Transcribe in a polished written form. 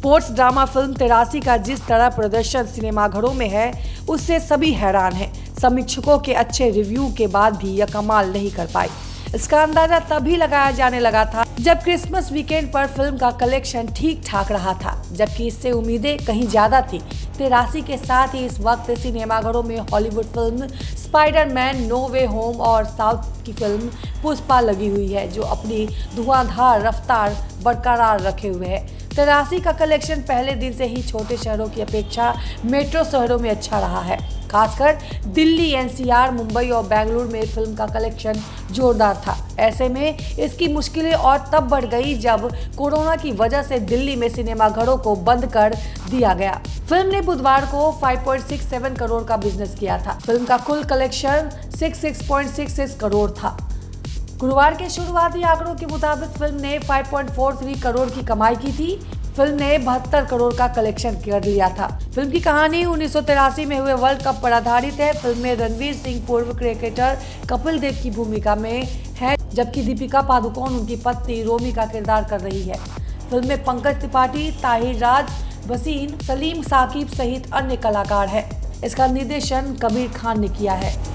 Sports drama film 83 का जिस तरह प्रदर्शन सिनेमाघरों में है, उससे सभी हैरान हैं। समीक्षकों के अच्छे रिव्यू के बाद भी यह कमाल नहीं कर पाई। इसका अंदाजा तभी लगाया जाने लगा था जब क्रिसमस वीकेंड पर फिल्म का कलेक्शन ठीक ठाक रहा था, जबकि इससे उम्मीदें कहीं ज्यादा थी। 83 के साथ ही इस वक्त सिनेमाघरों में हॉलीवुड फिल्म स्पाइडरमैन नो वे होम और साउथ की फिल्म पुष्पा लगी हुई है, जो अपनी धुआंधार रफ्तार बरकरार रखे हुए है। 83 का कलेक्शन पहले दिन से ही छोटे शहरों की अपेक्षा मेट्रो शहरों में अच्छा रहा है। खासकर दिल्ली, एनसीआर, मुंबई और बेंगलुरु में फिल्म का कलेक्शन जोरदार था। ऐसे में इसकी मुश्किलें और तब बढ़ गई जब कोरोना की वजह से दिल्ली में सिनेमाघरों को बंद कर दिया गया। फिल्म ने बुधवार को 5.67 करोड़ का बिजनेस किया था। फिल्म का कुल कलेक्शन 66.66 करोड़ था। गुरुवार के शुरुआती आंकड़ों के मुताबिक फिल्म ने 5.43 करोड़ की कमाई की थी। फिल्म ने 72 करोड़ का कलेक्शन कर लिया था। फिल्म की कहानी 1983 में हुए वर्ल्ड कप पर आधारित है। फिल्म में रणवीर सिंह पूर्व क्रिकेटर कपिल देव की भूमिका में है, जबकि दीपिका पादुकोण उनकी पत्नी रोमी का किरदार कर रही है। फिल्म में पंकज त्रिपाठी, ताहिर राज, वसीम, सलीम साकिब सहित अन्य कलाकार हैं। इसका निर्देशन कबीर खान ने किया है।